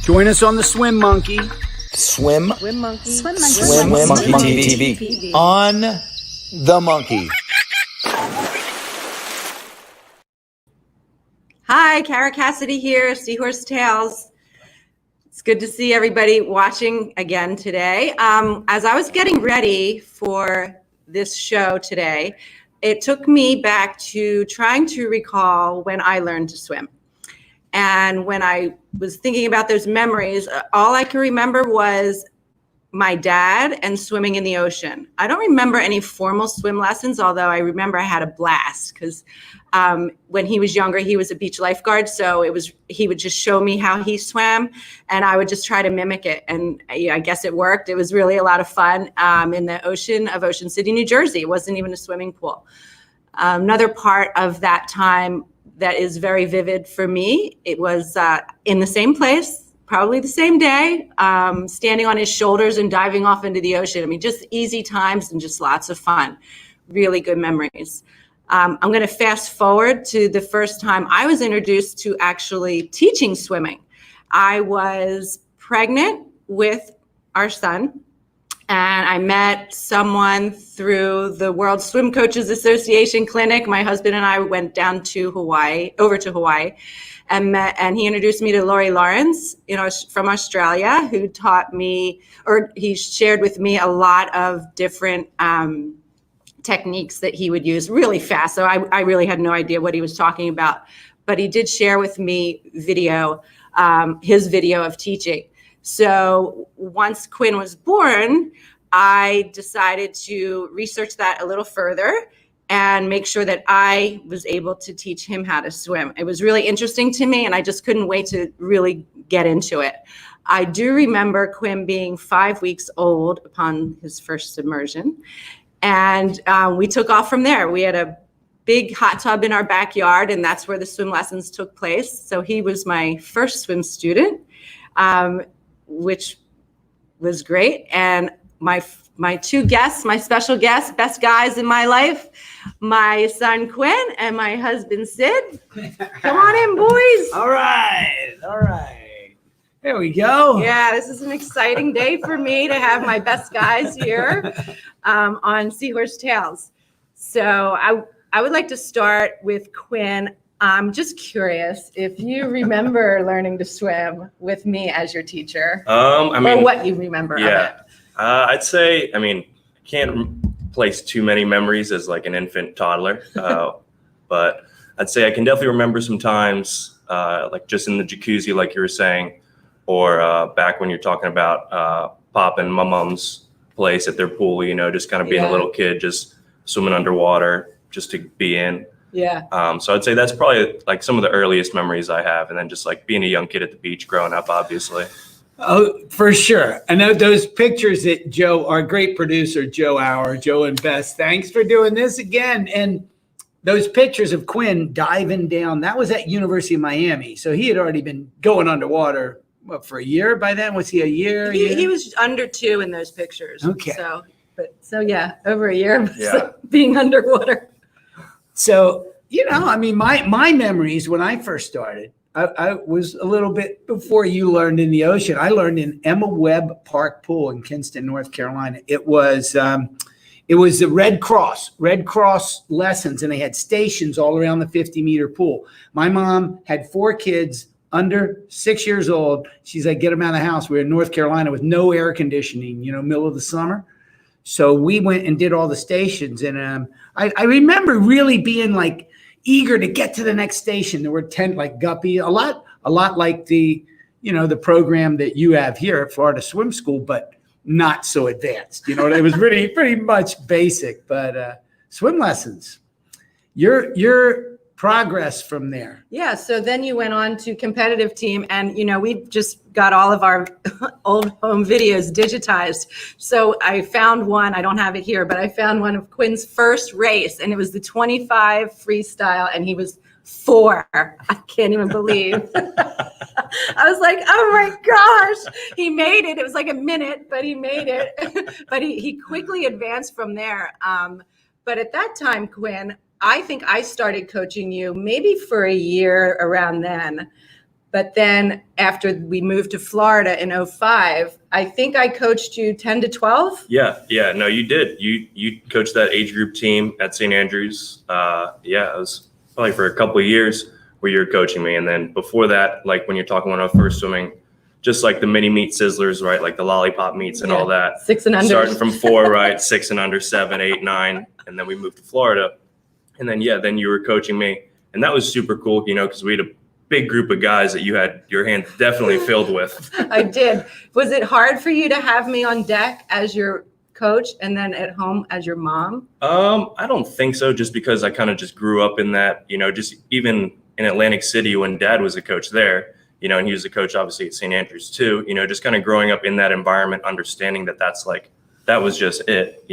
Join us on the Swim Monkey. Swim Monkey TV. On the Monkey. Hi, Kara Cassidy here, Seahorse Tales. It's good to see everybody watching again today. As I was getting ready for this show today, it took me back to trying to recall when I learned to swim. And when I was thinking about those memories, all I can remember was my dad and swimming in the ocean. I don't remember any formal swim lessons, although I remember I had a blast because when he was younger, he was a beach lifeguard. So he would just show me how he swam and I would just try to mimic it. And I guess it worked. It was really a lot of fun in the ocean of Ocean City, New Jersey. It wasn't even a swimming pool. Another part of that time that is very vivid for me, it was in the same place, probably the same day, standing on his shoulders and diving off into the ocean. I mean, just easy times and just lots of fun. Really good memories. I'm going to fast forward to the first time I was introduced to actually teaching swimming. I was pregnant with our son, and I met someone through the World Swim Coaches Association clinic. My husband and I went down to over to Hawaii, and he introduced me to Laurie Lawrence, from Australia, who taught me, or he shared with me a lot of different techniques that he would use really fast. So I really had no idea what he was talking about, but he did share with me his video of teaching. So once Quinn was born, I decided to research that a little further and make sure that I was able to teach him how to swim. It was really interesting to me, and I just couldn't wait to really get into it. I do remember Quinn being 5 weeks old upon his first submersion, and we took off from there. We had a big hot tub in our backyard, and that's where the swim lessons took place. So he was my first swim student, which was great. And my two guests, my special guests, best guys in my life, my son Quinn and my husband Sid. Come on in, boys. All right. There we go. Yeah, this is an exciting day for me to have my best guys here on Seahorse Tales. So I would like to start with Quinn. I'm just curious if you remember learning to swim with me as your teacher, or what you remember of it. I'd say, I can't place too many memories as like an infant toddler, but I'd say I can definitely remember some times, like just in the jacuzzi, like you were saying, or back when you're talking about Pop and my mom's place at their pool, just kind of being a little kid, just swimming underwater just to be in. Yeah. So I'd say that's probably like some of the earliest memories I have. And then just like being a young kid at the beach growing up, obviously. Oh, for sure. I know those pictures that Joe, our great producer, Joe and Bess, thanks for doing this again. And those pictures of Quinn diving down, that was at University of Miami. So he had already been going underwater, for a year by then? Was he a year? He was under 2 in those pictures. Okay. So yeah, over a year being underwater. So, my memories when I first started, I was a little bit before you learned in the ocean. I learned in Emma Webb Park Pool in Kinston, North Carolina. It was the Red Cross lessons, and they had stations all around the 50-meter pool. My mom had 4 kids under 6 years old. She's like, get them out of the house. We're in North Carolina with no air conditioning, middle of the summer. So we went and did all the stations, and I remember really being like eager to get to the next station. There were 10 like Guppy, a lot like the program that you have here at Florida Swim School, but not so advanced. It was pretty much basic. But swim lessons, your progress from there. Yeah. So then you went on to competitive team, and we just got all of our old home videos digitized. So I found one, I don't have it here, but I found one of Quinn's first race, and it was the 25 freestyle, and he was 4. I can't even believe. I was like, oh my gosh, he made it. It was like a minute, but he made it. But he quickly advanced from there. But at that time, Quinn, I think I started coaching you maybe for a year around then. But then after we moved to Florida in 05, I think I coached you 10 to 12. Yeah. No, you did. You coached that age group team at St. Andrews. It was probably for a couple of years where you were coaching me. And then before that, like when you're talking when I was first swimming, just like the mini meet sizzlers, right? Like the lollipop meets and all that. 6 and under. Starting from 4, right? 6 and under, 7, 8, 9. And then we moved to Florida. And then, then you were coaching me. And that was super cool, because we had a big group of guys that you had your hands definitely filled with. I did. Was it hard for you to have me on deck as your coach and then at home as your mom? I don't think so, just because I kind of just grew up in that, just even in Atlantic City when Dad was a coach there, and he was a coach obviously at St. Andrews too, just kind of growing up in that environment, understanding that that was just it,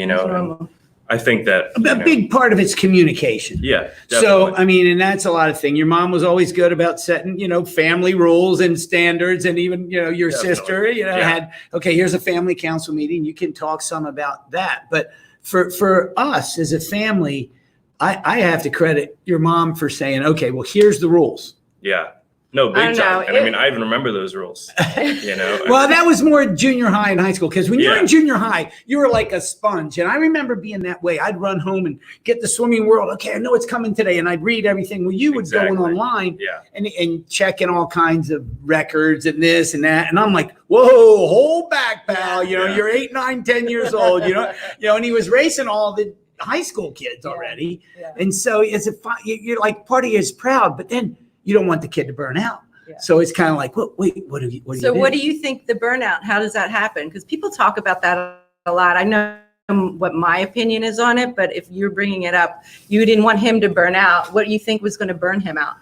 I think that a big part of it's communication. Yeah. Definitely. So, and that's a lot of things. Your mom was always good about setting, family rules and standards. And even, your Definitely. sister, had, okay, here's a family council meeting. You can talk some about that. But for us as a family, I have to credit your mom for saying, okay, well, here's the rules. Yeah. No, big time. And I even remember those rules, Well, that was more junior high and high school, because when you're in junior high, you were like a sponge. And I remember being that way. I'd run home and get the Swimming World. Okay, I know it's coming today. And I'd read everything. Well, you would go online and checking all kinds of records and this and that. And I'm like, whoa, hold back, pal. You're 8, 9, 10 years old, and he was racing all the high school kids already. Yeah. And so you're like, part of you is proud, but then you don't want the kid to burn out. Yeah. So it's kind of like, wait, what do you do? So what do you think the burnout, how does that happen? Because people talk about that a lot. I know what my opinion is on it, but if you're bringing it up, you didn't want him to burn out. What do you think was going to burn him out?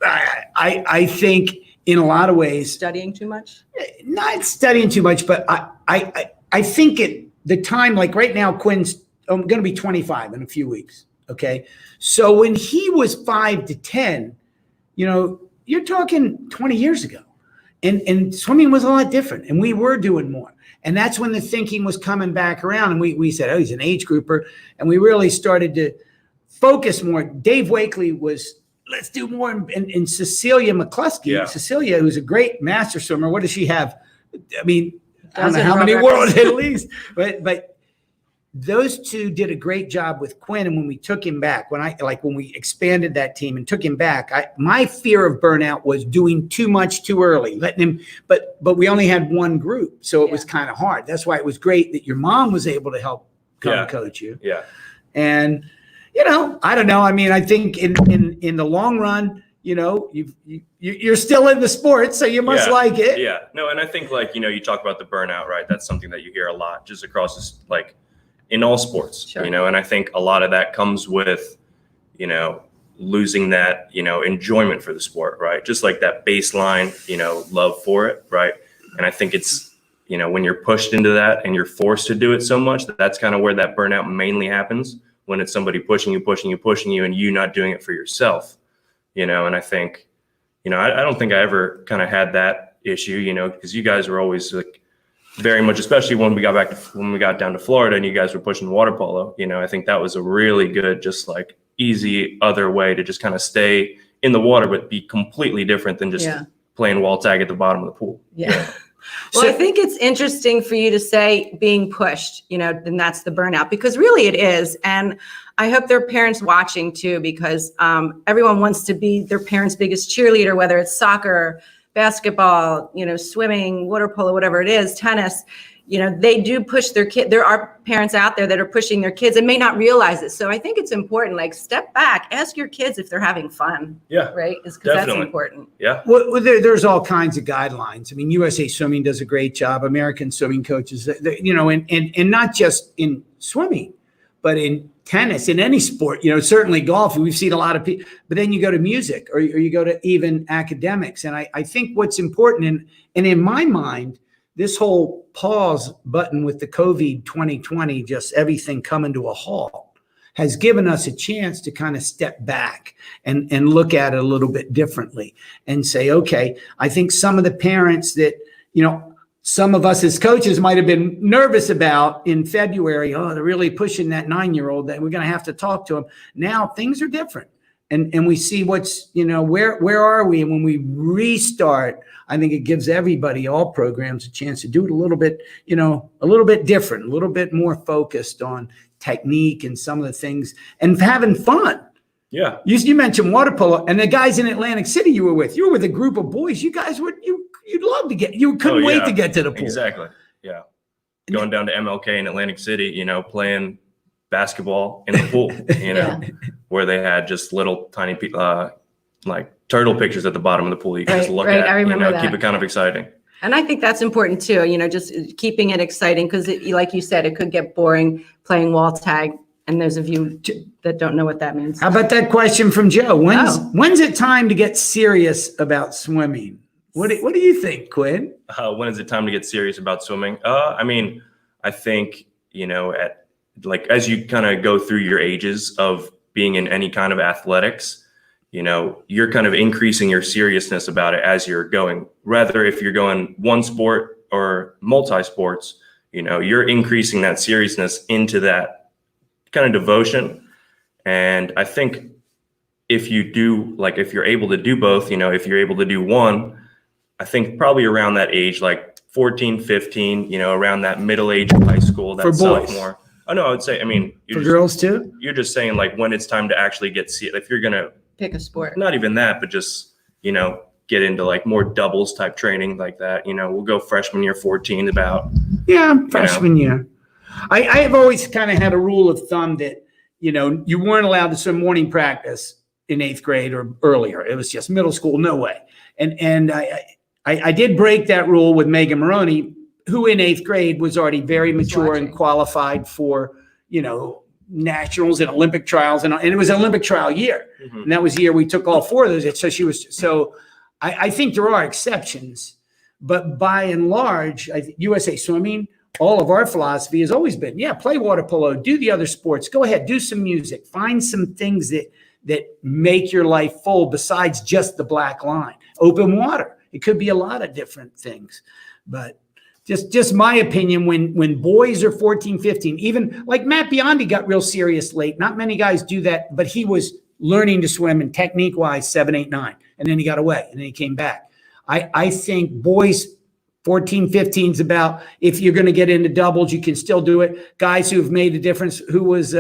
I think in a lot of ways. Studying too much? Not studying too much, but I think at the time, like right now, Quinn's going to be 25 in a few weeks. Okay. So when he was 5 to 10, you're talking 20 years ago, and swimming was a lot different, and we were doing more. And that's when the thinking was coming back around, and we said, oh, he's an age grouper. And we really started to focus more. Dave Wakely was, let's do more. And Cecilia McCluskey, Cecilia, who's a great master swimmer. What does she have? I don't know how many world at least, but those two did a great job with Quinn. And when we took him back, when we expanded that team and took him back, my fear of burnout was doing too much too early, letting him, but we only had one group. So it was kind of hard. That's why it was great that your mom was able to help coach you. Yeah. And, I don't know. I think in the long run, you're still in the sport, so you must like it. Yeah. No. And I think you talk about the burnout, right? That's something that you hear a lot just across this, in all sports, and I think a lot of that comes with, losing that, enjoyment for the sport, right? Just like that baseline, love for it, right? And I think it's, when you're pushed into that and you're forced to do it so much, that's kind of where that burnout mainly happens, when it's somebody pushing you and you not doing it for yourself, and I think, I don't think I ever kind of had that issue, because you guys were always very much, especially when we got down to Florida and you guys were pushing water polo, I think that was a really good, just easy other way to just kind of stay in the water, but be completely different than just playing wall tag at the bottom of the pool. Yeah. Well, I think it's interesting for you to say being pushed, and that's the burnout, because really it is. And I hope there are parents watching too, because everyone wants to be their parents' biggest cheerleader, whether it's soccer, basketball, swimming, water polo, whatever it is, tennis, they do push their kid. There are parents out there that are pushing their kids and may not realize it. So I think it's important, step back, ask your kids if they're having fun. Yeah. Right. Because that's important. Yeah. Well, there's all kinds of guidelines. USA Swimming does a great job. American swimming coaches, and not just in swimming, but in tennis, in any sport, certainly golf. We've seen a lot of people, but then you go to music or you go to even academics. And I think what's important, and in my mind, this whole pause button with the COVID 2020, just everything coming to a halt, has given us a chance to kind of step back and look at it a little bit differently and say, okay, I think some of the parents that, some of us as coaches might have been nervous about in February, they're really pushing that 9-year-old, that we're going to have to talk to them. Now things are different. and we see what's, where are we? And when we restart, I think it gives everybody, all programs, a chance to do it a little bit, a little bit different, a little bit more focused on technique and some of the things and having fun. Yeah. You mentioned water polo, and the guys in Atlantic City you were with a group of boys. You guys you'd love to you couldn't wait to get to the pool. Exactly. Yeah. Going down to MLK in Atlantic City, playing basketball in the pool, where they had just little tiny like turtle pictures at the bottom of the pool you can just look at. I remember that. Keep it kind of exciting. And I think that's important too, just keeping it exciting, because like you said, it could get boring playing wall tag. And those of you that don't know what that means. How about that question from Joe? When's it time to get serious about swimming? What do you think, Quinn? When is it time to get serious about swimming? I think, as you kind of go through your ages of being in any kind of athletics, you're kind of increasing your seriousness about it as you're going. Rather, if you're going one sport or multi-sports, you're increasing that seriousness into that kind of devotion. And I think if you do, if you're able to do both, if you're able to do one, I think probably around that age, like 14, 15, around that middle age of high school, that for boys. Sophomore. Oh, no, I would say, for girls too? You're just saying when it's time to actually get if you're going to pick a sport, not even that, but just, get into more doubles type training like that. We'll go freshman year 14 about. Yeah, freshman year. I have always kind of had a rule of thumb that, you weren't allowed to swim morning practice in 8th grade or earlier. It was just middle school, no way. And I did break that rule with Megan Maroney, who in 8th grade was already very mature and qualified for, nationals and Olympic trials. And it was an Olympic trial year. Mm-hmm. And that was the year we took all 4 of those. So I think there are exceptions, but by and large, USA Swimming, all of our philosophy has always been, play water polo, do the other sports, go ahead, do some music, find some things that make your life full besides just the black line. Open water. It could be a lot of different things, but just my opinion, when boys are 14, 15, even like Matt Biondi got real serious late. Not many guys do that, but he was learning to swim and technique wise, 7, 8, 9, and then he got away and then he came back. I think boys 14, 15 is about, if you're going to get into doubles, you can still do it. Guys who have made a difference, who was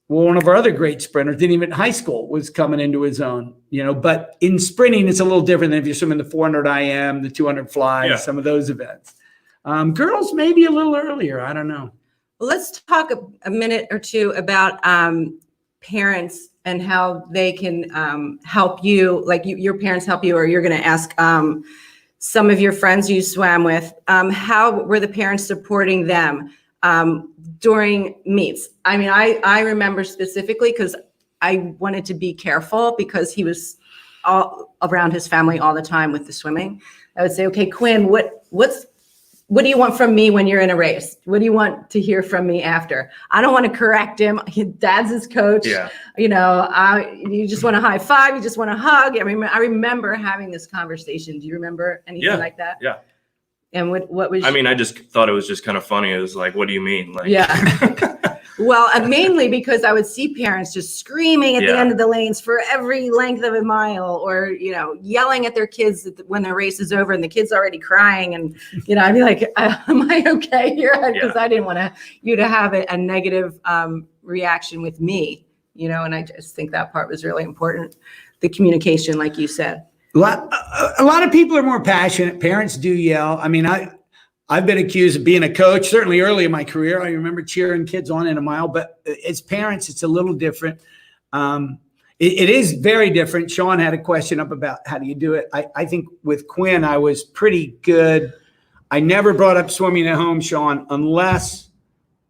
one of our other great sprinters, didn't even high school, was coming into his own, but in sprinting, it's a little different than if you're swimming the 400 IM, the 200 fly, some of those events. Girls, maybe a little earlier. I don't know. Well, let's talk a minute or two about parents and how they can help you, like your parents help you, or you're going to ask some of your friends you swam with, how were the parents supporting them during meets? I remember specifically because I wanted to be careful because he was all around his family all the time with the swimming. I would say, okay, Quinn, what do you want from me when you're in a race? What do you want to hear from me after? I don't want to correct him. Dad's his coach. Yeah. You just want to high five. You just want to hug. I remember having this conversation. Do you remember anything like that? Yeah. And what was? I just thought it was just kind of funny. It was like, what do you mean? Well, mainly because I would see parents just screaming at the end of the lanes for every length of a mile, or, yelling at their kids when the race is over and the kid's already crying. And, I'd be like, am I okay here? Because I didn't want you to have a negative reaction with me, and I just think that part was really important. The communication, like you said. A lot of people are more passionate. Parents do yell. I've been accused of being a coach, certainly early in my career. I remember cheering kids on in a mile, but as parents, it's a little different. It is very different. Sean had a question up about how do you do it. I think with Quinn, I was pretty good. I never brought up swimming at home, Sean, unless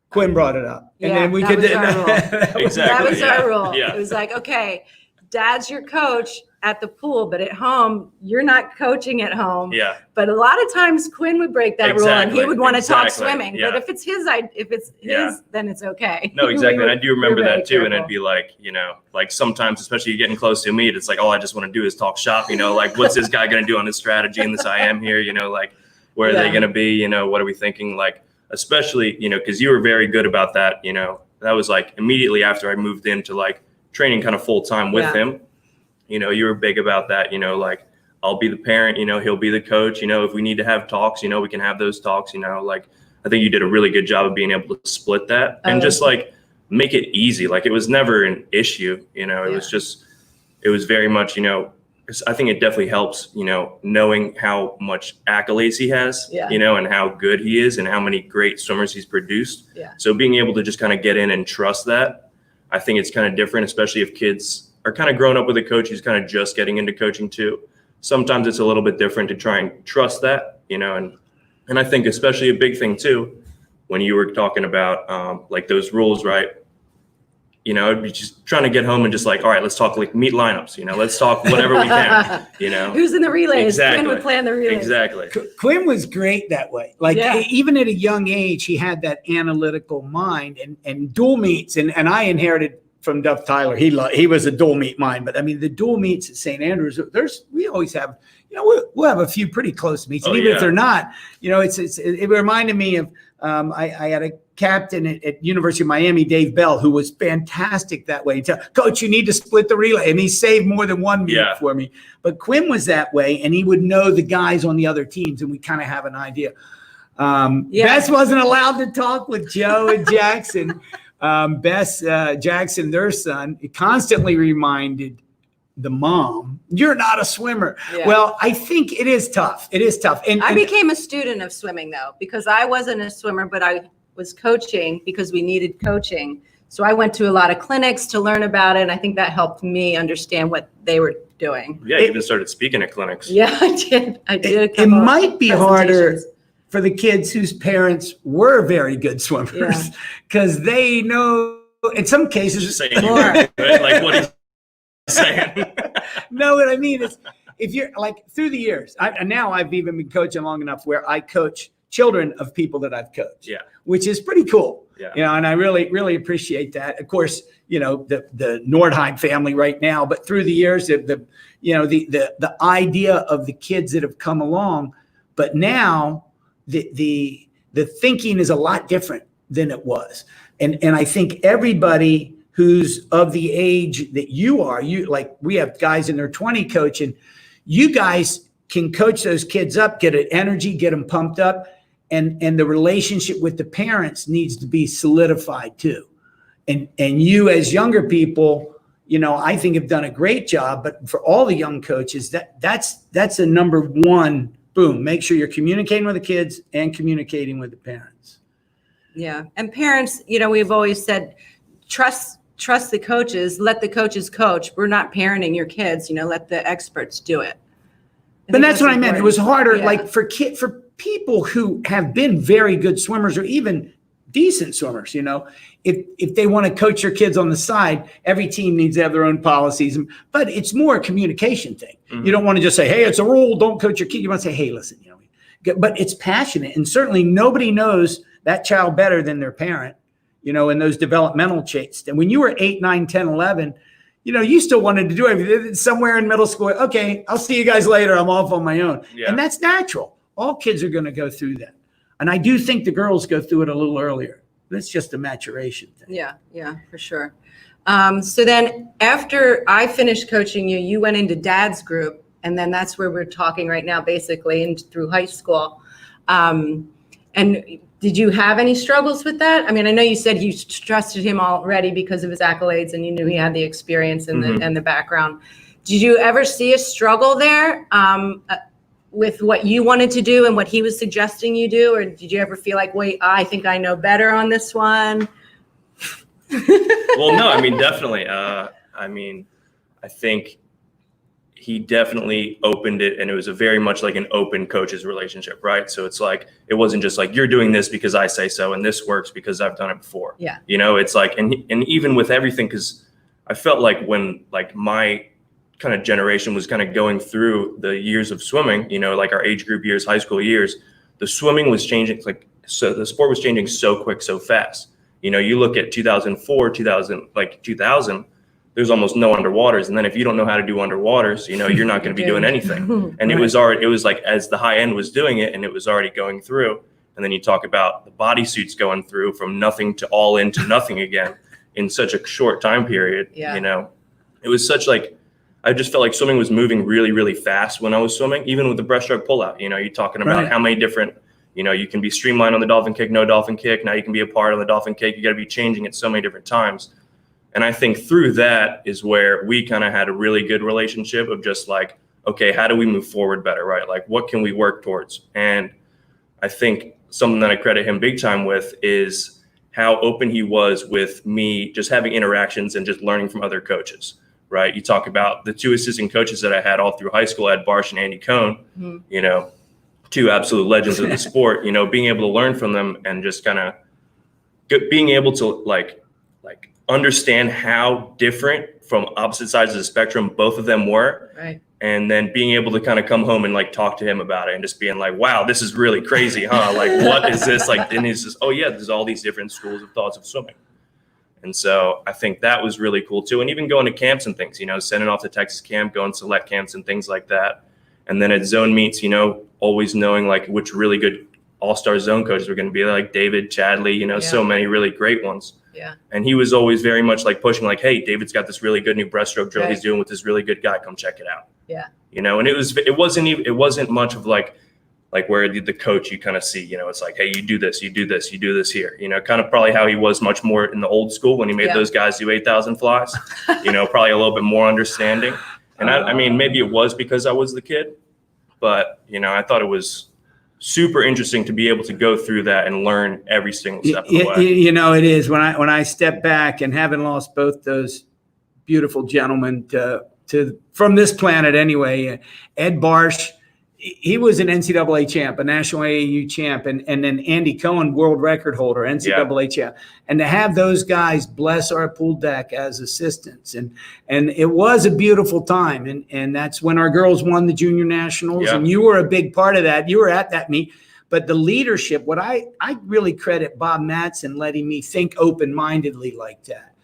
Quinn brought it up. And then we could. Exactly. That was our rule. Yeah. It was like, okay, Dad's your coach at the pool, but at home, you're not coaching at home. Yeah. But a lot of times Quinn would break that rule and he would want to talk swimming. Yeah. But if it's his, then it's okay. No, exactly. And I do remember that too. Careful. And it'd be like, sometimes, especially getting close to a meet, it's like, all I just want to do is talk shop, what's this guy going to do on his strategy in this IM here? Where are they going to be? What are we thinking? Especially, because you were very good about that, that was immediately after I moved into training kind of full time with Yeah. him. You know, you were big about that, you know, like I'll be the parent, you know, he'll be the coach, you know, if we need to have talks, you know, we can have those talks, you know, like I think you did a really good job of being able to split that and just like make it easy. Like it was never an issue, you know, it was very much, you know, I think it definitely helps, you know, knowing how much accolades he has, you know, and how good he is and how many great swimmers he's produced. Yeah. So being able to just kind of get in and trust that, I think it's kind of different, especially if kids are kind of growing up with a coach who's kind of just getting into coaching too. Sometimes it's a little bit different to try and trust that, you know, and I think especially a big thing too, when you were talking about like those rules, right? You know, I'd be just trying to get home and just like, all right, let's talk like meet lineups, you know, let's talk whatever we can, you know. Who's in the relays? Exactly. Quinn would plan the relays. Exactly. Quinn was great that way. Like even at a young age, he had that analytical mind and dual meets. And I inherited from Duff Tyler. He was a dual meet mind, but I mean the dual meets at St. Andrews, we always have, you know, we'll have a few pretty close meets. And even if they're not, you know, it reminded me of, I had a captain at University of Miami, Dave Bell, who was fantastic that way. Coach, you need to split the relay. And he saved more than one meet for me. But Quinn was that way, and he would know the guys on the other teams, and we kind of have an idea. Bess wasn't allowed to talk with Joe and Jackson. Bess, Jackson, their son, constantly reminded the mom, you're not a swimmer. Well, I think it is tough. It is tough. And I became a student of swimming though, because I wasn't a swimmer, but I was coaching because we needed coaching. So I went to a lot of clinics to learn about it. And I think that helped me understand what they were doing. Yeah, you even started speaking at clinics. Yeah, I did. It might be harder for the kids whose parents were very good swimmers because they know in some cases more. Right? Like what he's saying. No, what I mean is if you're like through the years, now I've even been coaching long enough where I coach children of people that I've coached, which is pretty cool. You know, and I really, really appreciate that. Of course, you know, the Nordheim family right now, but through the years, the idea of the kids that have come along, but now the thinking is a lot different than it was. And I think everybody who's of the age that you are, like we have guys in their 20s coaching, you guys can coach those kids up, get an energy, get them pumped up. And the relationship with the parents needs to be solidified too. And you as younger people, you know, I think have done a great job, but for all the young coaches, that's a number one, boom, make sure you're communicating with the kids and communicating with the parents. Yeah. And parents, you know, we've always said, trust the coaches, let the coaches coach. We're not parenting your kids, you know, let the experts do it. But that's what I meant. It was harder, like for people who have been very good swimmers or even decent swimmers, you know, if they want to coach your kids on the side, every team needs to have their own policies, but it's more a communication thing. You don't want to just say, hey, it's a rule, don't coach your kid. You want to say, hey, listen, you know, but it's passionate. And certainly nobody knows that child better than their parent, you know, in those developmental chains. And when you were 8, 9, 10, 11, you know, you still wanted to do everything somewhere in middle school. Okay, I'll see you guys later. I'm off on my own. And that's natural. All kids are going to go through that. And I do think the girls go through it a little earlier. That's just a maturation thing. Yeah, for sure. So then after I finished coaching you, you went into Dad's group. And then that's where we're talking right now, basically, and through high school. And did you have any struggles with that? I mean, I know you said you trusted him already because of his accolades and you knew he had the experience and the background. Did you ever see a struggle there with what you wanted to do and what he was suggesting you do? Or did you ever feel like, wait, I think I know better on this one? Well, no, I mean, definitely. I think he definitely opened it, and it was a very much like an open coaches relationship, right? So it's like, it wasn't just like, you're doing this because I say so, and this works because I've done it before. Yeah. You know, it's like, and even with everything, because I felt like when like my kind of generation was kind of going through the years of swimming, you know, like our age group years, high school years, the swimming was changing, like, so the sport was changing so quick, so fast. You know, you look at 2004, 2000, there's almost no underwaters. And then if you don't know how to do underwaters, you know, you're not going to be doing anything. And it was like as the high end was doing it and it was already going through. And then you talk about the bodysuits going through from nothing to all in to nothing again in such a short time period, you know, it was such like, I just felt like swimming was moving really, really fast when I was swimming, even with the breaststroke pullout. You know, you're talking about how many different, you know, you can be streamlined on the dolphin kick, no dolphin kick. Now you can be a part of the dolphin kick. You got to be changing it so many different times. And I think through that is where we kind of had a really good relationship of just like, okay, how do we move forward better, right? Like, what can we work towards? And I think something that I credit him big time with is how open he was with me just having interactions and just learning from other coaches. Right. You talk about the 2 assistant coaches that I had all through high school. I had Barsh and Andy Cohn, you know, 2 absolute legends of the sport, you know, being able to learn from them and just kind of being able to like understand how different from opposite sides of the spectrum both of them were. Right. And then being able to kind of come home and like talk to him about it and just being like, wow, this is really crazy, huh? Like, what is this? Like, and he's just, oh yeah, there's all these different schools of thoughts of swimming. And so I think that was really cool too. And even going to camps and things, you know, sending off to Texas camp, going to select camps and things like that. And then at zone meets, you know, always knowing like which really good all-star zone coaches were going to be, like David, Chadley, you know, so many really great ones. Yeah. And he was always very much like pushing like, hey, David's got this really good new breaststroke drill he's doing with this really good guy. Come check it out. Yeah. You know, and it wasn't much of like where the coach you kind of see, you know, it's like, hey, you do this, you do this, you do this here, you know, kind of probably how he was much more in the old school when he made those guys do 8,000 flies, you know, probably a little bit more understanding. And I mean, maybe it was because I was the kid, but, you know, I thought it was super interesting to be able to go through that and learn every single step of the way. You know, it is when I step back and having lost both those beautiful gentlemen to from this planet anyway, Ed Barsh, he was an NCAA champ, a national AAU champ, and then Andy Cohen, world record holder, NCAA champ. And to have those guys bless our pool deck as assistants. And it was a beautiful time. And that's when our girls won the junior nationals. And you were a big part of that. You were at that meet. But the leadership, what I really credit Bob Mattson letting me think open-mindedly like that.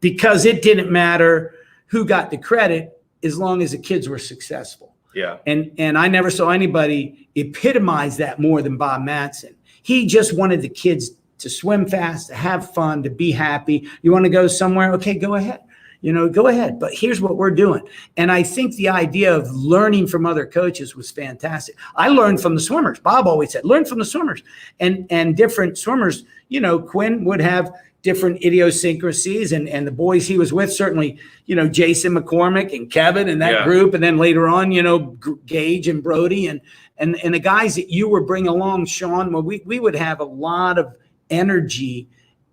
Because it didn't matter who got the credit as long as the kids were successful. Yeah. And I never saw anybody epitomize that more than Bob Mattson. He just wanted the kids to swim fast, to have fun, to be happy. You want to go somewhere? Okay, go ahead. You know, go ahead. But here's what we're doing. And I think the idea of learning from other coaches was fantastic. I learned from the swimmers. Bob always said, learn from the swimmers. And different swimmers, you know, Quinn would have different idiosyncrasies and the boys he was with, certainly, you know, Jason McCormick and Kevin and that group. And then later on, you know, Gage and Brody and the guys that you were bringing along, Sean, well, we would have a lot of energy,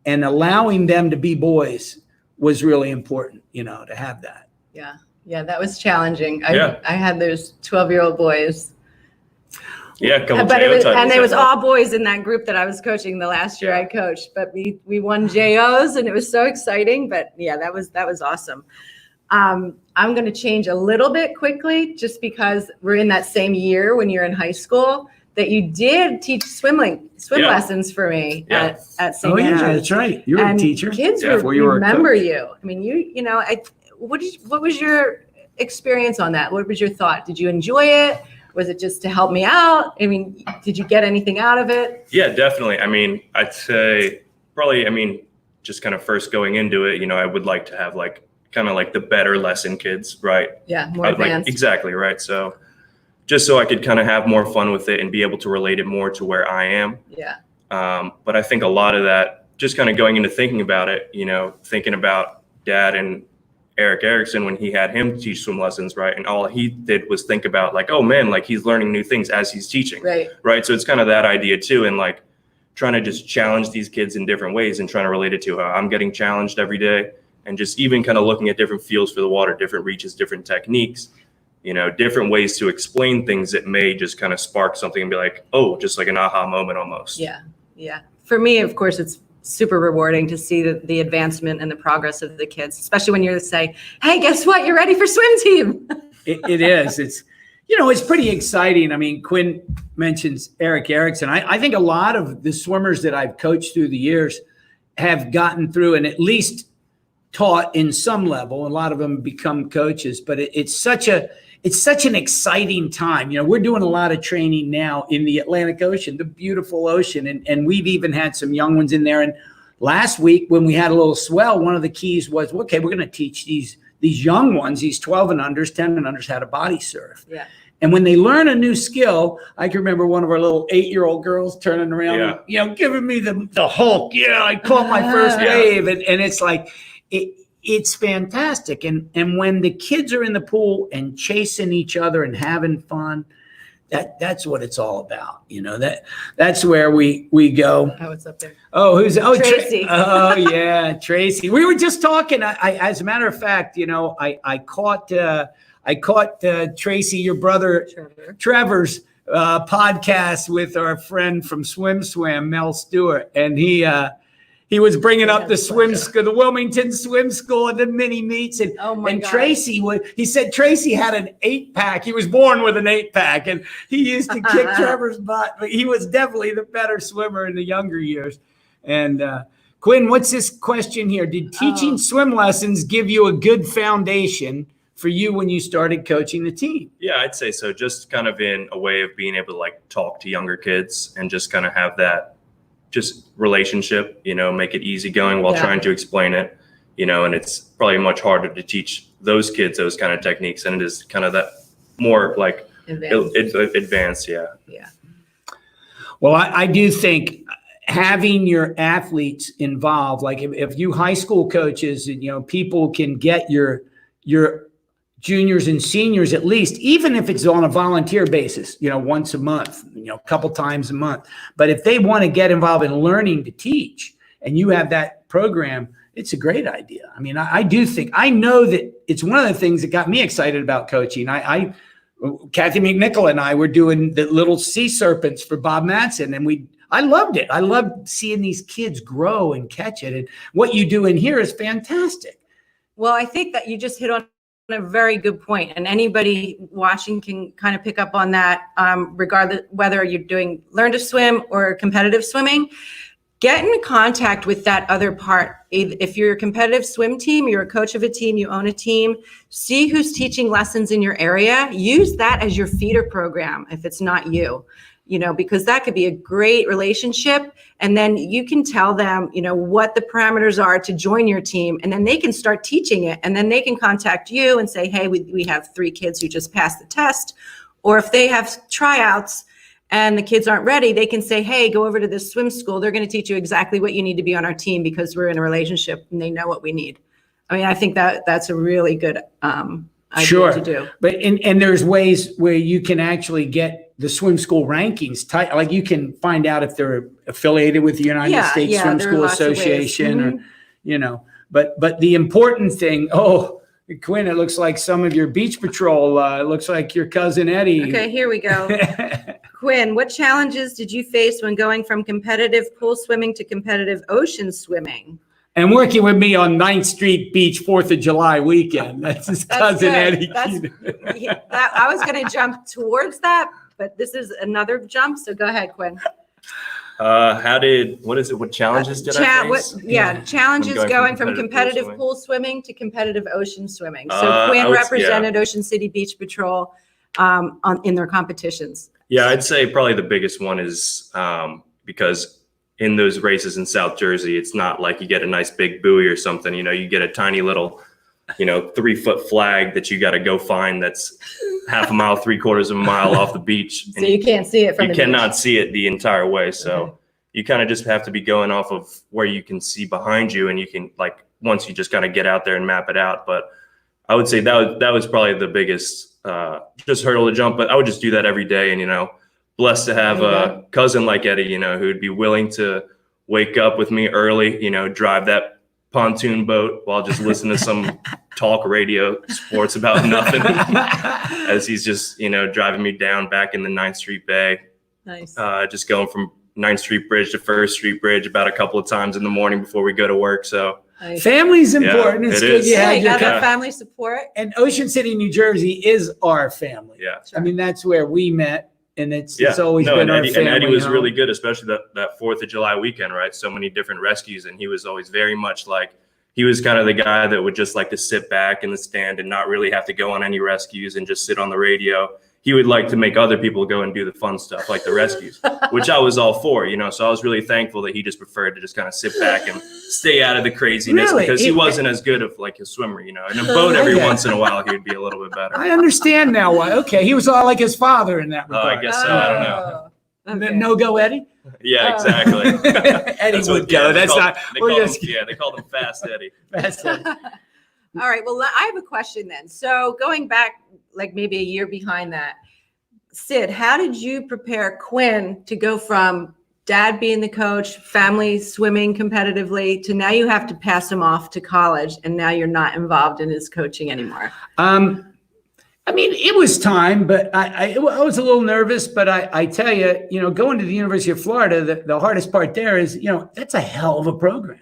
and allowing them to be boys was really important, you know, to have that. Yeah. Yeah. That was challenging. I had those 12-year-old boys. Yeah, a couple but JO titles. And it was all boys in that group that I was coaching the last year I coached. But we won JOs, and it was so exciting. But yeah, that was awesome. I'm going to change a little bit quickly, just because we're in that same year when you're in high school that you did teach swim lessons for me at St. Andrews. Yeah, that's right. You were a teacher. Kids remember you. I mean, you know, what was your experience on that? What was your thought? Did you enjoy it? Was it just to help me out? I mean, did you get anything out of it? Yeah, definitely. I mean, I'd say probably, I mean, just kind of first going into it, you know, I would like to have like kind of like the better lesson kids, right? Yeah, more advanced. Like, exactly, right? So just so I could kind of have more fun with it and be able to relate it more to where I am. Yeah. But I think a lot of that, just kind of going into thinking about it, you know, thinking about Dad and Eric Erickson when he had him teach swim lessons, right? And all he did was think about like, oh man, like he's learning new things as he's teaching. Right. So it's kind of that idea too. And like trying to just challenge these kids in different ways and trying to relate it to how I'm getting challenged every day. And just even kind of looking at different feels for the water, different reaches, different techniques, you know, different ways to explain things that may just kind of spark something and be like, oh, just like an aha moment almost. Yeah. Yeah. For me, of course, it's super rewarding to see the advancement and the progress of the kids, especially when you say, hey, guess what? You're ready for swim team. It is. It's, you know, it's pretty exciting. I mean, Quinn mentions Eric Erickson. I think a lot of the swimmers that I've coached through the years have gotten through and at least taught in some level. A lot of them become coaches, but it's such an exciting time. You know, we're doing a lot of training now in the Atlantic Ocean, the beautiful ocean. And we've even had some young ones in there. And last week when we had a little swell, one of the keys was, okay, we're going to teach these young ones, these 12 and unders, 10 and unders, how to body surf. Yeah. And when they learn a new skill, I can remember one of our little 8-year-old girls turning around, and, you know, giving me the Hulk. Yeah, I caught my first wave. And it's like, it's fantastic. And when the kids are in the pool and chasing each other and having fun, that's what it's all about. You know, that's where we go. Oh, it's up there. Oh, Tracy. Oh, yeah, Tracy. We were just talking. I as a matter of fact, you know, I caught Tracy, your brother Trevor's podcast with our friend from Swim, Mel Stewart, and he was bringing up the swim school, the Wilmington Swim School, and the mini meets, and God. Tracy he said Tracy had an 8-pack. He was born with an 8-pack, and he used to kick Trevor's butt. But he was definitely the better swimmer in the younger years. And Quinn, what's this question here? Did teaching swim lessons give you a good foundation for you when you started coaching the team? Yeah, I'd say so. Just kind of in a way of being able to like talk to younger kids and just kind of have that just relationship, you know, make it easygoing while trying to explain it, you know, and it's probably much harder to teach those kids those kind of techniques than it is kind of that more like advanced. Yeah. Well, I do think having your athletes involved, like if you high school coaches, you know, people can get your juniors and seniors, at least, even if it's on a volunteer basis, you know, once a month, you know, a couple times a month. But if they want to get involved in learning to teach and you have that program, it's a great idea. I mean, I do think, I know that it's one of the things that got me excited about coaching. Kathy McNichol and I were doing the little sea serpents for Bob Matson, and I loved it. I loved seeing these kids grow and catch it. And what you do in here is fantastic. Well, I think that you just hit on a very good point, and anybody watching can kind of pick up on that, regardless whether you're doing learn to swim or competitive swimming. Get in contact with that other part. If you're a competitive swim team, you're a coach of a team, you own a team, see who's teaching lessons in your area. Use that as your feeder program if it's not you. You know, because that could be a great relationship. And then you can tell them, you know, what the parameters are to join your team, and then they can start teaching it. And then they can contact you and say, hey, we have 3 kids who just passed the test. Or if they have tryouts and the kids aren't ready, they can say, hey, go over to this swim school. They're going to teach you exactly what you need to be on our team because we're in a relationship and they know what we need. I mean, I think that's a really good idea to do. But and there's ways where you can actually get the swim school rankings tight. Like you can find out if they're affiliated with the United States Swim School Association, or, you know, but the important thing, Quinn, it looks like some of your beach patrol, it looks like your cousin Eddie. Okay, here we go. Quinn, what challenges did you face when going from competitive pool swimming to competitive ocean swimming? And working with me on 9th Street Beach 4th of July weekend. That's his cousin Eddie. I was going to jump towards that, but this is another jump. So go ahead, Quinn. What challenges did I face? Challenges going from competitive pool swimming to competitive ocean swimming. So Quinn represented Ocean City Beach Patrol in their competitions. Yeah, I'd say probably the biggest one is because in those races in South Jersey, it's not like you get a nice big buoy or something. You know, you get a tiny little, 3-foot flag that you got to go find that's half a mile, 3/4 of a mile off the beach. So you can't see it from the beach. You cannot see it the entire way. So you kind of just have to be going off of where you can see behind you, and you can, like, once you just kind of get out there and map it out. But I would say that was probably the biggest just hurdle to jump. But I would just do that every day, and blessed to have a cousin like Eddie, who'd be willing to wake up with me early, drive that pontoon boat while just listening to some talk radio sports about nothing as he's just, driving me down back in the 9th Street Bay. Nice. Just going from 9th Street Bridge to 1st Street Bridge about a couple of times in the morning before we go to work. So nice. Family's important. Yeah, it's it good is. you have you have that family support. And Ocean City, New Jersey is our family. Yeah. Sure. I mean, that's where we met. And it's always been our family. And Eddie was really good, especially that 4th of July weekend, right? So many different rescues. And he was always very much like, he was kind of the guy that would just like to sit back in the stand and not really have to go on any rescues and just sit on the radio. he would like to make other people go and do the fun stuff like the rescues, which I was all for, so I was really thankful that he just preferred to just kind of sit back and stay out of the craziness because he wasn't as good of like a swimmer, in a boat every once in a while he'd be a little bit better. I understand now why. Okay, he was all like his father in that regard. I guess so. I don't know. Okay. No go Eddie? Yeah, exactly. Eddie would go. That's not. They called him Fast Eddie. Fast Eddie. All right. Well, I have a question then. So going back like maybe a year behind that, Sid, how did you prepare Quinn to go from dad being the coach, family swimming competitively, to now you have to pass him off to college and now you're not involved in his coaching anymore? I mean, it was time, but I was a little nervous, but I tell you, going to the University of Florida, the hardest part there is, that's a hell of a program.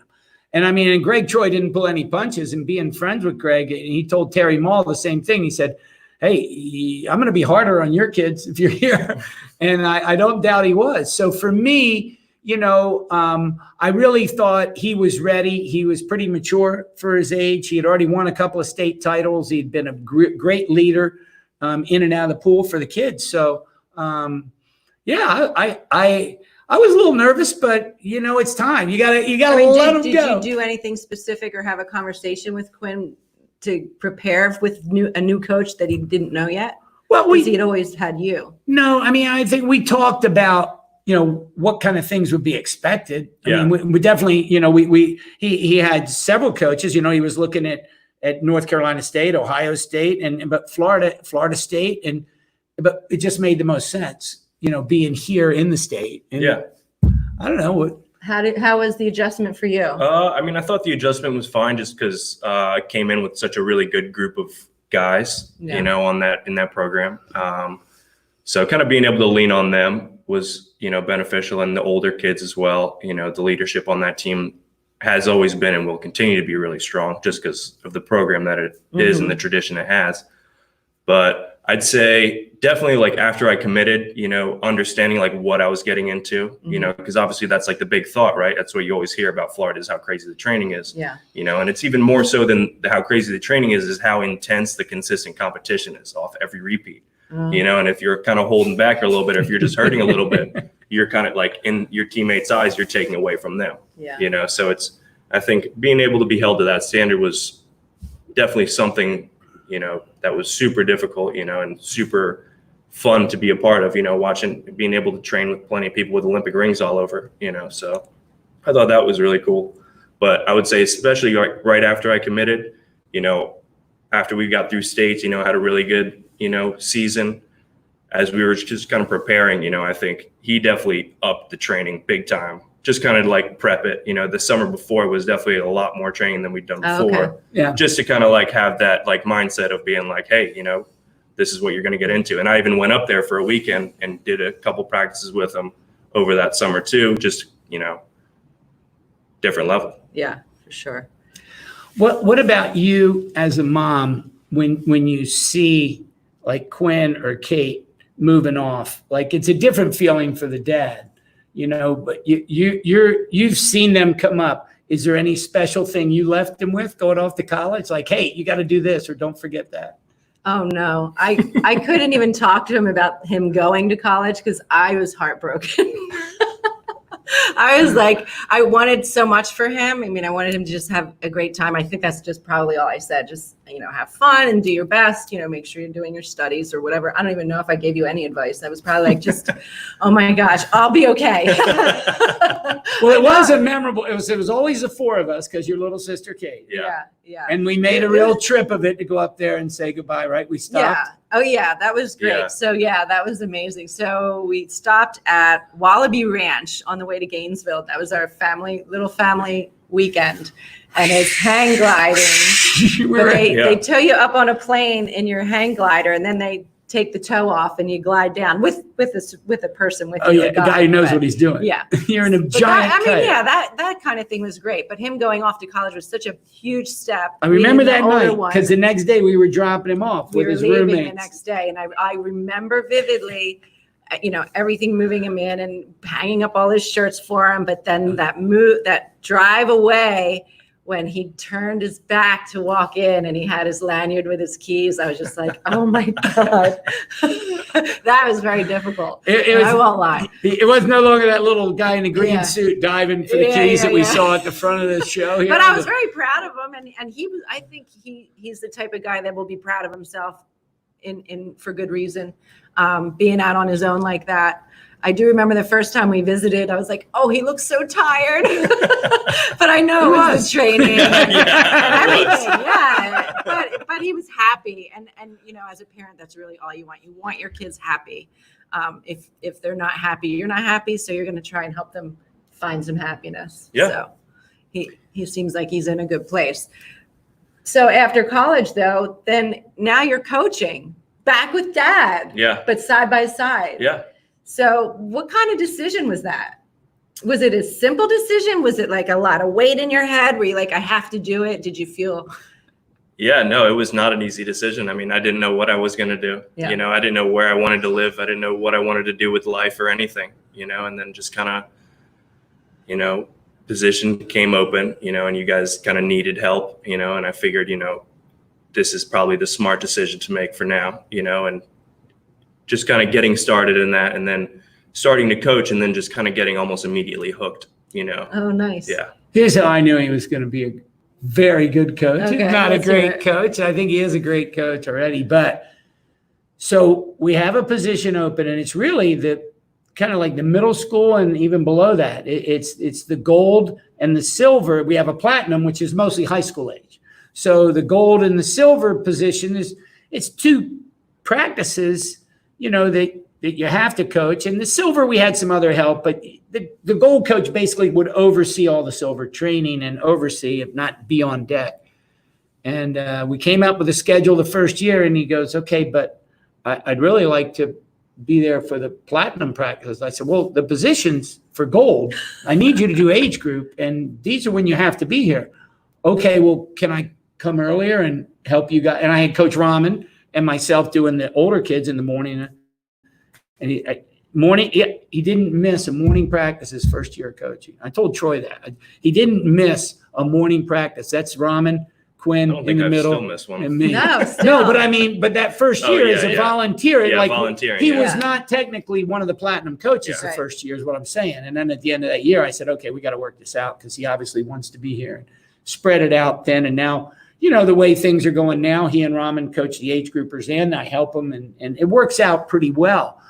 And I mean, and Greg Troy didn't pull any punches, and being friends with Greg, he told Terry Mall the same thing. He said, hey, I'm going to be harder on your kids if you're here. And I don't doubt he was. So for me, I really thought he was ready. He was pretty mature for his age. He had already won a couple of state titles. He'd been a great leader in and out of the pool for the kids. So, I was a little nervous, but it's time. You gotta let him go. Did you do anything specific or have a conversation with Quinn to prepare with a new coach that he didn't know yet? Well, he had always had you. No, I mean, I think we talked about what kind of things would be expected. I mean, we definitely, he had several coaches. He was looking at North Carolina State, Ohio State, but Florida State, but it just made the most sense. Being here in the state. And I don't know. How was the adjustment for you? I mean, I thought the adjustment was fine just because I came in with such a really good group of guys, in that program. So kind of being able to lean on them was, beneficial, and the older kids as well. The leadership on that team has always been and will continue to be really strong just because of the program that it is and the tradition it has. But I'd say definitely like after I committed, understanding like what I was getting into, because obviously that's like the big thought, right? That's what you always hear about Florida is how crazy the training is. Yeah. And it's even more so than how crazy the training is how intense the consistent competition is off every repeat. And if you're kind of holding back a little bit, or if you're just hurting a little bit, you're kind of like in your teammates' eyes, you're taking away from them. Yeah. So I think being able to be held to that standard was definitely something that was super difficult, and super fun to be a part of, being able to train with plenty of people with Olympic rings all over, so I thought that was really cool. But I would say, especially right after I committed, after we got through states, had a really good, season as we were just kind of preparing, I think he definitely upped the training big time. Just kind of like prep it, the summer before was definitely a lot more training than we'd done before. Okay. Yeah. Just to kind of like have that like mindset of being like, hey, this is what you're going to get into. And I even went up there for a weekend and did a couple practices with him over that summer too. Just, different level. Yeah, for sure. What about you as a mom when you see like Quinn or Kate moving off? Like it's a different feeling for the dad. But you've seen them come up. Is there any special thing you left them with going off to college? Like, hey, you got to do this, or don't forget that. Oh no, I couldn't even talk to him about him going to college because I was heartbroken. I was like, I wanted so much for him. I mean, I wanted him to just have a great time. I think that's just probably all I said. Just, have fun and do your best, make sure you're doing your studies or whatever. I don't even know if I gave you any advice. I was probably like, just, oh my gosh, I'll be okay. Well, it was a memorable, it was always the four of us because your little sister, Kate. Yeah. And we made a real trip of it to go up there and say goodbye, right? We stopped. Yeah. Oh yeah, that was great. Yeah. So that was amazing. So we stopped at Wallaby Ranch on the way to Gainesville. That was our little family weekend. And it's hang gliding. They tow you up on a plane in your hang glider, and then they take the toe off and you glide down with a person with you. Oh yeah, a guy who knows what he's doing. Yeah. You're in a giant kite. That kind of thing was great. But him going off to college was such a huge step. I remember that night because the next day we were dropping him off with his roommates. We were leaving the next day, and I remember vividly, everything moving him in and hanging up all his shirts for him. But then that drive away when he turned his back to walk in and he had his lanyard with his keys, I was just like, oh my God. That was very difficult. I won't lie. It was no longer that little guy in the green Yeah. suit diving for the keys that we saw at the front of the show here. But I was very proud of him, and he was. I think he's the type of guy that will be proud of himself, in for good reason, being out on his own like that. I do remember the first time we visited, I was like, oh, he looks so tired. But I know it was the training and everything. Yeah. But he was happy. And as a parent, that's really all you want. You want your kids happy. If they're not happy, you're not happy. So you're going to try and help them find some happiness. Yeah. So he seems like he's in a good place. So after college, though, then now you're coaching back with Dad. Yeah. But side by side. Yeah. So what kind of decision was that? Was it a simple decision? Was it like a lot of weight in your head? Were you like, I have to do it? Did you feel? Yeah, no, it was not an easy decision. I mean, I didn't know what I was going to do. Yeah. I didn't know where I wanted to live. I didn't know what I wanted to do with life or anything, and then just kind of, position came open, and you guys kind of needed help, and I figured, this is probably the smart decision to make for now, and just kind of getting started in that, and then starting to coach, and then just kind of getting almost immediately hooked, Oh, nice. Yeah. Here's how I knew he was going to be a very good coach. Okay, He's not a let's hear great it. coach. I think he is a great coach already. But so we have a position open, and it's really the kind of like the middle school and even below that. It's the gold and the silver. We have a platinum, which is mostly high school age. So the gold and the silver position it's 2 practices, that you have to coach. And the silver, we had some other help, but the gold coach basically would oversee all the silver training and oversee, if not be on deck. And we came up with a schedule the first year, and he goes, okay, but I'd really like to be there for the platinum practice. I said, well, the positions for gold, I need you to do age group, and these are when you have to be here. Okay, well, can I come earlier and help you guys? And I had Coach Rahman and myself doing the older kids in the morning. And he didn't miss a morning practice his first year of coaching. I told Troy that. He didn't miss a morning practice. That's Rahman, Quinn in the middle, still missed one. and me. No, still. No, but that first year as a volunteer, Yeah, like volunteering, he yeah. was not technically one of the platinum coaches the Right. first year is what I'm saying. And then at the end of that year, I said, okay, we got to work this out because he obviously wants to be here. And spread it out then. And now, the way things are going now, he and Rahman coach the age groupers in. I help them, and it works out pretty well.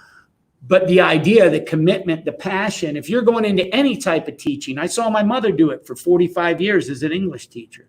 But the idea, the commitment, the passion, if you're going into any type of teaching, I saw my mother do it for 45 years as an English teacher.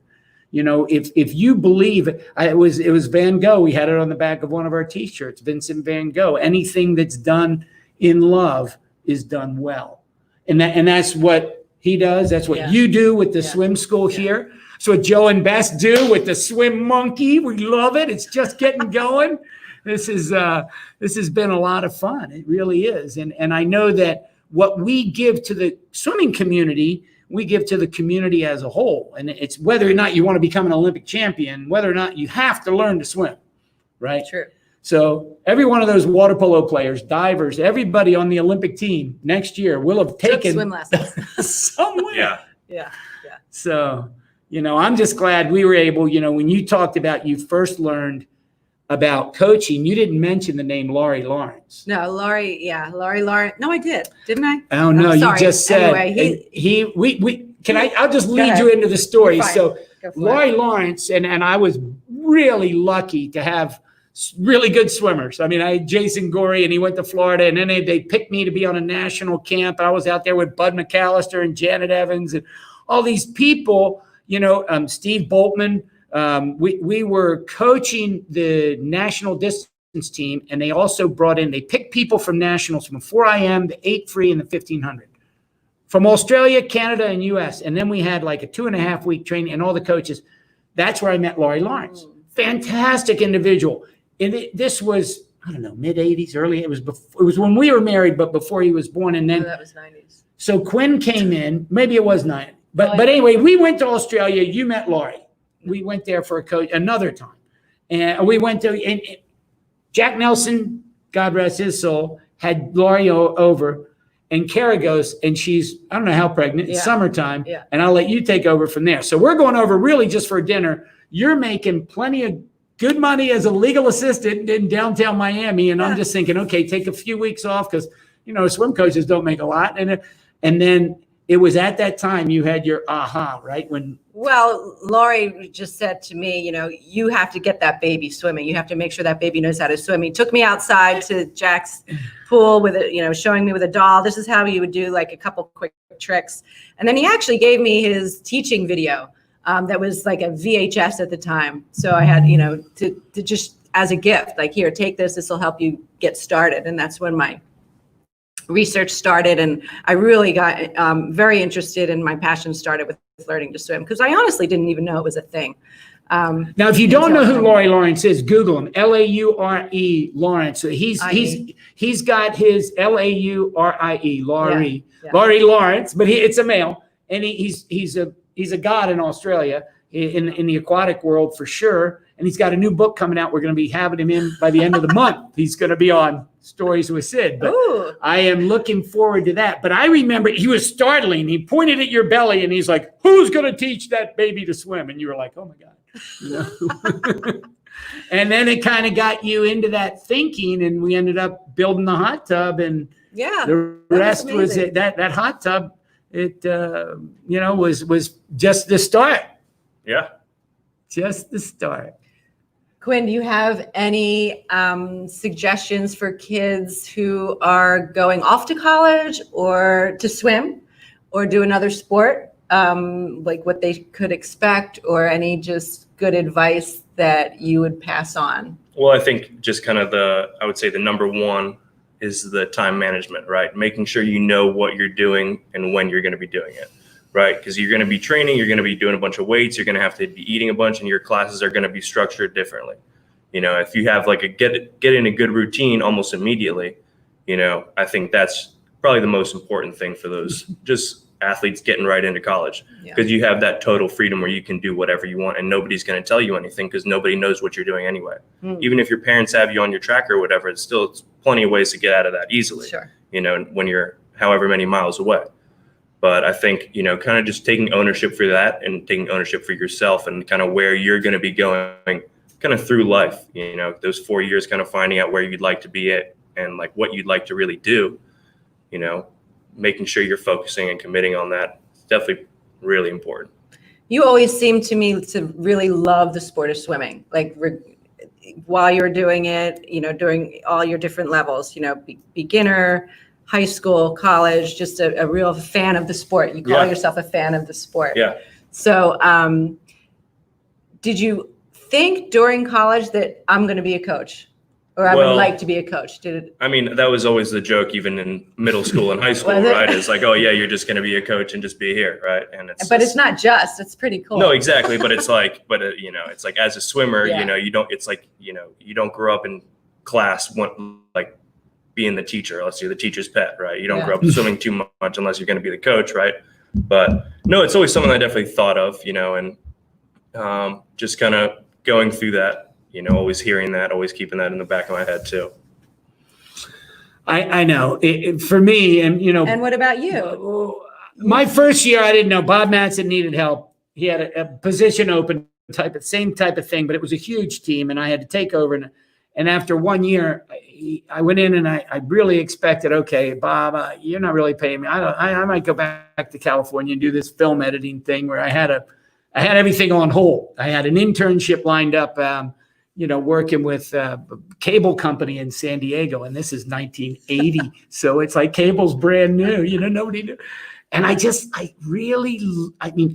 If you believe it was Van Gogh. We had it on the back of one of our T-shirts, Vincent Van Gogh. Anything that's done in love is done well. And that's what he does. That's what you do with the swim school here. That's what Joe and Bess do with the swim monkey. We love it. It's just getting going. This has been a lot of fun. It really is. And I know that what we give to the swimming community, we give to the community as a whole. And it's whether or not you want to become an Olympic champion, whether or not you have to learn to swim, right? True. So every one of those water polo players, divers, everybody on the Olympic team next year will have taken swim lessons somewhere. Yeah. Yeah. So, I'm just glad we were able, when you talked about you first learned about coaching, you didn't mention the name Laurie Lawrence. No, Laurie Lawrence. No, I did, didn't I? Oh no, I'm you sorry. just said Anyway, I'll just lead ahead. you into the story. Fine. So Go for Laurie it. Lawrence, and I was really lucky to have really good swimmers. I mean, I had Jason Gorey, and he went to Florida, and then they picked me to be on a national camp. I was out there with Bud McAllister and Janet Evans and all these people, Steve Boltman. We were coaching the national distance team, and they also they picked people from nationals from 4IM, the 8 free, and the 1500 from Australia, Canada, and US. And then we had like a 2.5 week training, and all the coaches. That's where I met Laurie Lawrence. Fantastic individual. And this was, I don't know, mid 80s, early. It was when we were married, but before he was born. And then that was 90s. So Quinn came in, maybe it was 90. But anyway, we went to Australia. You met Laurie. We went there for a coach another time. And we went to, and Jack Nelson, God rest his soul, had Laurie over. And Kara goes, and she's, I don't know how pregnant, it's Yeah. summertime, Yeah. and I'll let you take over from there. So we're going over really just for dinner. You're making plenty of good money as a legal assistant in downtown Miami. And I'm just thinking, okay, take a few weeks off because, swim coaches don't make a lot. And then it was at that time you had your aha, right? Well, Lori just said to me, you have to get that baby swimming. You have to make sure that baby knows how to swim. He took me outside to Jack's pool with showing me with a doll. This is how you would do like a couple quick tricks. And then he actually gave me his teaching video that was like a VHS at the time. So I had, to just as a gift, like, here, take this. This will help you get started. And that's when my research started, and I really got very interested, and my passion started with learning to swim because I honestly didn't even know it was a thing. Now, if you don't know who Laurie Lawrence is, Google him. Laure Lawrence. So he's got his Laurie, Laurie Lawrence, but it's a male, and he's a god in Australia in the aquatic world for sure. And he's got a new book coming out. We're going to be having him in by the end of the month. He's going to be on Stories with Sid. But I am looking forward to that. But I remember he was startling. He pointed at your belly and he's like, who's going to teach that baby to swim? And you were like, oh my God. And then it kind of got you into that thinking, and we ended up building the hot tub, and the rest was it. That hot tub, it was just the start. Yeah. Just the start. Quinn, do you have any suggestions for kids who are going off to college or to swim or do another sport, like what they could expect, or any just good advice that you would pass on? Well, I think just kind of I would say the number one is the time management, right? Making sure you know what you're doing and when you're going to be doing it. Right, because you're going to be training, you're going to be doing a bunch of weights, you're going to have to be eating a bunch, and your classes are going to be structured differently. If you have like get in a good routine almost immediately, I think that's probably the most important thing for those just athletes getting right into college, because you have that total freedom where you can do whatever you want, and nobody's going to tell you anything because nobody knows what you're doing anyway. Even if your parents have you on your tracker or whatever, it's plenty of ways to get out of that easily. Sure. When you're however many miles away. But I think, kind of just taking ownership for that and taking ownership for yourself and kind of where you're going to be going kind of through life, those 4 years, kind of finding out where you'd like to be at and like what you'd like to really do, making sure you're focusing and committing on that. It's definitely really important. You always seem to me to really love the sport of swimming, like while you're doing it, during all your different levels, beginner, high school, college, just a real fan of the sport. You call yourself a fan of the sport. Yeah. So did you think during college that I'm going to be a coach, or I would like to be a coach? That was always the joke, even in middle school and high school, right? It's like, oh yeah, you're just going to be a coach and just be here, right? And it's not just, it's pretty cool. No, exactly. But it's like, it's like as a swimmer, you don't, it's like, you don't grow up in class being the teacher, unless you're the teacher's pet, right? You don't grow up swimming too much unless you're going to be the coach, right? But no, it's always something I definitely thought of, and just kind of going through that, always hearing that, always keeping that in the back of my head too. I know for me, and And what about you? My first year, I didn't know Bob Matson needed help. He had a position open, same type of thing, but it was a huge team, and I had to take over. And after 1 year, I went in and I really expected, okay, Bob, you're not really paying me. I might go back to California and do this film editing thing where I had everything on hold. I had an internship lined up, working with a cable company in San Diego, and this is 1980, so it's like cable's brand new. Nobody knew. And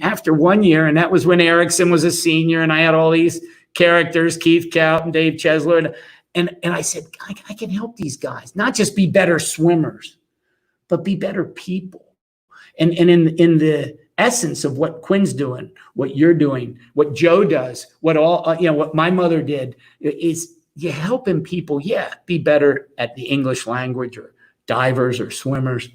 after 1 year, and that was when Erickson was a senior, and I had all these characters, Keith Cout and Dave Chesler, and I said, I can help these guys, not just be better swimmers, but be better people. And in the essence of what Quinn's doing, what you're doing, what Joe does, what my mother did, is you're helping people, be better at the English language or divers or swimmers,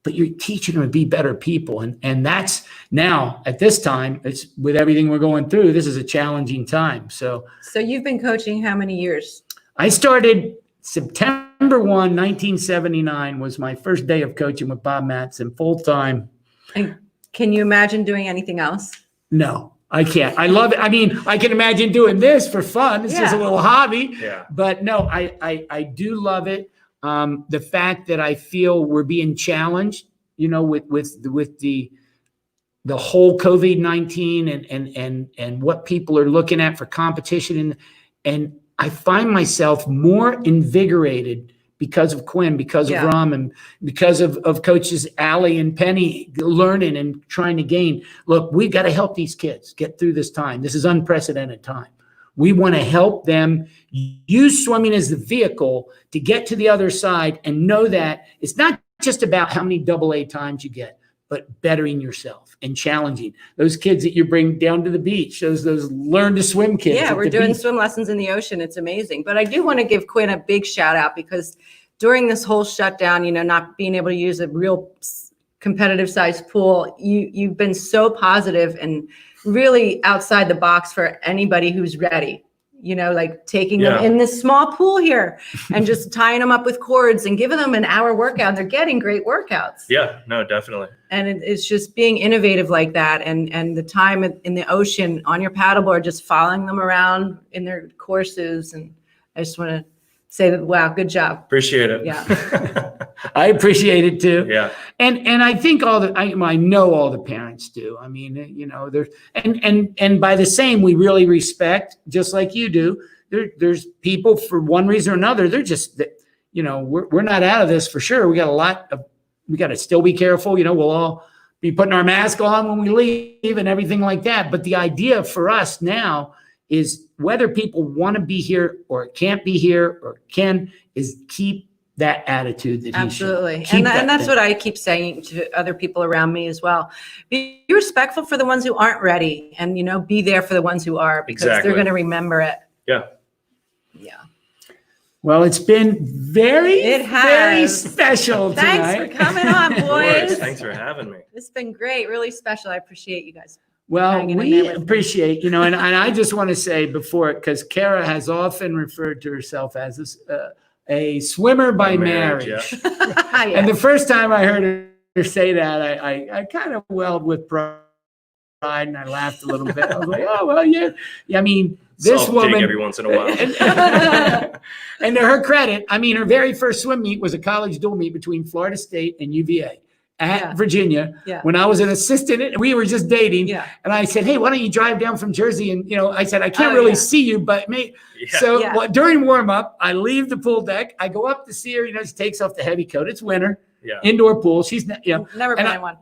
but you're teaching them to be better people. And that's now at this time, it's with everything we're going through, this is a challenging time. So you've been coaching how many years? I started September 1, 1979 was my first day of coaching with Bob Matson full time. And can you imagine doing anything else? No, I can't. I love it. I mean, I can imagine doing this for fun. It's just a little hobby. Yeah. But no, I do love it. The fact that I feel we're being challenged, you know, with the whole COVID-19 and what people are looking at for competition, and I find myself more invigorated because of Quinn, because of Rom, and because of coaches Allie and Penny learning and trying to gain. Look, we've got to help these kids get through this time. This is unprecedented time. We want to help them use swimming as the vehicle to get to the other side and know that it's not just about how many AA times you get, but bettering yourself and challenging those kids that you bring down to the beach, those learn to swim kids. Yeah, we're doing swim lessons in the ocean. It's amazing. But I do want to give Quinn a big shout out, because during this whole shutdown, you know, not being able to use a real competitive sized pool, you've been so positive and really outside the box for anybody who's ready. You know, like taking them in this small pool here and just tying them up with cords and giving them an hour workout. They're getting great workouts. Yeah, no, definitely. And it's just being innovative like that. And the time in the ocean on your paddleboard, just following them around in their courses. And I just want to say that, wow, good job. Appreciate it. Yeah. I appreciate it too. Yeah. And I think I know all the parents do. I mean, you know, there's and by the same, we really respect, just like you do. There's people for one reason or another. They're just, you know, we're not out of this for sure. We got to still be careful. You know, we'll all be putting our mask on when we leave and everything like that. But the idea for us now is, whether people want to be here or can't be here or can, is keep that attitude that absolutely. And that's what I keep saying to other people around me as well. Be respectful for the ones who aren't ready, and, you know, be there for the ones who are, because they're going to remember it. Yeah. Yeah. Well, it's been very special tonight. Thanks for coming on, boys. Thanks for having me. It's been great. Really special. I appreciate you guys. Well, we appreciate, you know, and I just want to say before, because Kara has often referred to herself as a swimmer by marriage. Yeah. And the first time I heard her say that, I kind of welled with pride and I laughed a little bit. I was like, oh, well, yeah. I mean, this woman every once in a while. And to her credit, I mean, her very first swim meet was a college dual meet between Florida State and UVA. At Virginia, when I was an assistant, we were just dating. Yeah. And I said, hey, why don't you drive down from Jersey? And, you know, I said, I can't really see you, but during warm up, I leave the pool deck. I go up to see her. You know, she takes off the heavy coat. It's winter. Yeah. Indoor pool. She's never been in one.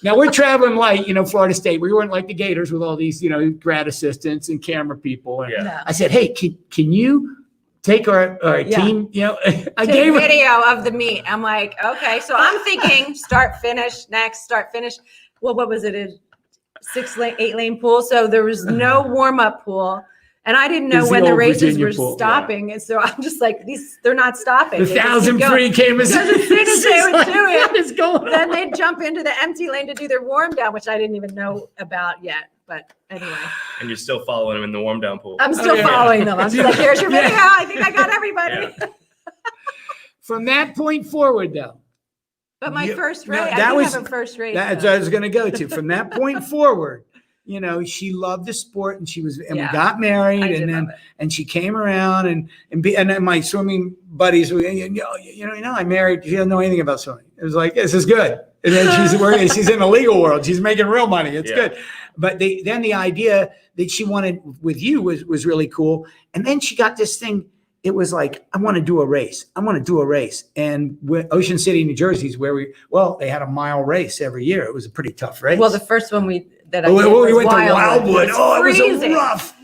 Now we're traveling light, you know, Florida State. We weren't like the Gators with all these, you know, grad assistants and camera people. And I said, hey, can you take our team, you know, I gave her video of the meet. I'm like, okay, so I'm thinking start, finish, next, start, finish. Well, what was it? A 8 lane pool. So there was no warm up pool. And I didn't know when the races were stopping. And so I'm just like, they're not stopping. The 1,000 free came as soon as they would do it. What is going on? Then they'd jump into the empty lane to do their warm down, which I didn't even know about yet. But anyway. And you're still following them in the warm down pool. I'm still following them. I'm just like, here's your video. I think I got everybody. Yeah. From that point forward, though. But my first race, I did have a first race. That's what I was going to go to. From that point forward, you know, she loved the sport, and we got married, and she came around, and then my swimming buddies, you know, I married. She doesn't know anything about swimming. It was like, this is good. And then she's working. She's in the legal world. She's making real money. It's good. But then the idea that she wanted with you was really cool. And then she got this thing. It was like, I want to do a race. And Ocean City, New Jersey is where they had a mile race every year. It was a pretty tough race. Well, the first one we went to Wildwood. It was a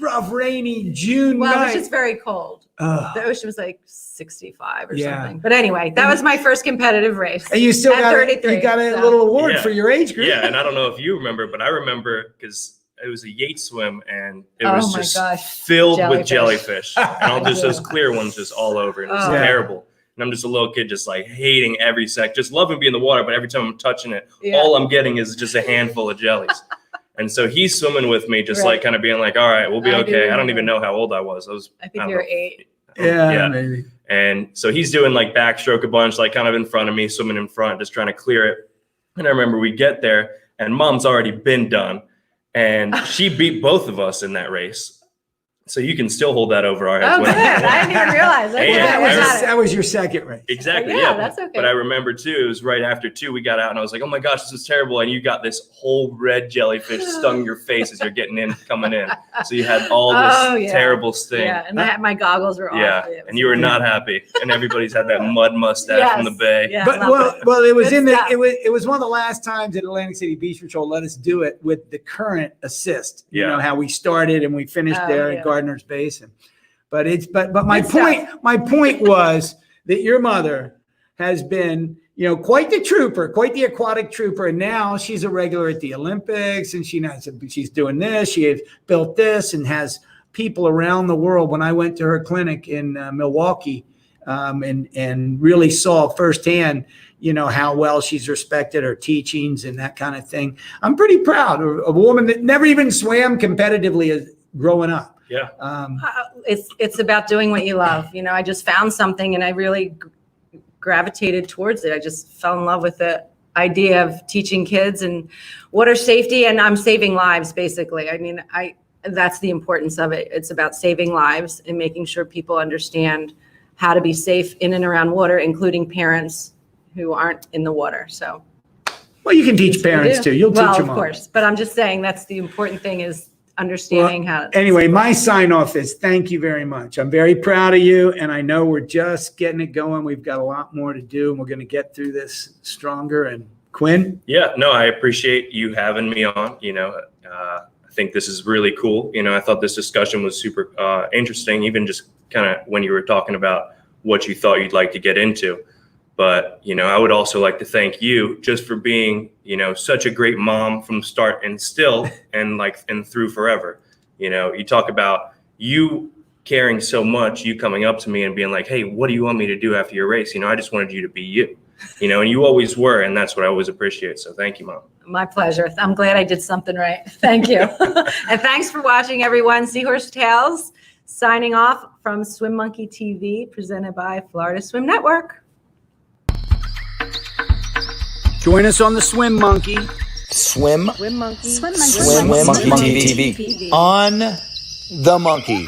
rough, rainy June night. Well, it was just very cold. The ocean was like 65 or something. But anyway, that was my first competitive race. And you still got a little award for your age group. Yeah, and I don't know if you remember, but I remember because it was a Yates swim, and it was just filled with jellyfish, and all just those clear ones just all over, and it was terrible. And I'm just a little kid, just like hating every sec, just loving being in the water, but every time I'm touching it, all I'm getting is just a handful of jellies. And so he's swimming with me, just like kind of being like, all right, we'll be okay. I don't even know how old I was. I think you're 8. Yeah, maybe. And so he's doing like backstroke a bunch, like kind of in front of me, swimming in front, just trying to clear it. And I remember we get there and Mom's already been done. And she beat both of us in that race. So you can still hold that over our heads. Oh, good. I didn't even realize. That was your second race. Exactly. Yeah, that's okay. But I remember too, it was right after 2, we got out and I was like, oh my gosh, this is terrible. And you got this whole red jellyfish stung your face as you're coming in. So you had all this terrible sting. Yeah, and my goggles were off. Yeah, and you were not happy. And everybody's had that mud mustache from the bay. Yeah, But it was it was one of the last times that Atlantic City Beach Patrol let us do it with the current assist. You know how we started and we finished there at Gardner's Basin. But my point was that your mother has been, quite the trooper, quite the aquatic trooper, and now she's a regular at the Olympics, and she's doing this. She has built this and has people around the world. When I went to her clinic in Milwaukee, and really saw firsthand, how well she's respected, her teachings and that kind of thing. I'm pretty proud of a woman that never even swam competitively growing up. Yeah. It's about doing what you love. I just found something and I really gravitated towards it. I just fell in love with the idea of teaching kids and water safety, and I'm saving lives basically. I mean, that's the importance of it. It's about saving lives and making sure people understand how to be safe in and around water, including parents who aren't in the water. So, well, you can teach parents too. You'll teach them. Well, of course, but I'm just saying that's the important thing is understanding how. Anyway, my sign off is thank you very much. I'm very proud of you, and I know we're just getting it going. We've got a lot more to do, and we're going to get through this stronger. And Quinn? Yeah, no, I appreciate you having me on. I think this is really cool. I thought this discussion was super interesting, even just kind of when you were talking about what you thought you'd like to get into. But, I would also like to thank you just for being, such a great mom from start and still and through forever. You talk about you caring so much, you coming up to me and being like, hey, what do you want me to do after your race? I just wanted you to be you, and you always were. And that's what I always appreciate. So thank you, Mom. My pleasure. I'm glad I did something right. Thank you. And thanks for watching, everyone. Seahorse Tales signing off from Swim Monkey TV, presented by Florida Swim Network. Join us on the Swim Monkey. Swim Monkey. Monkey TV. On the Monkey.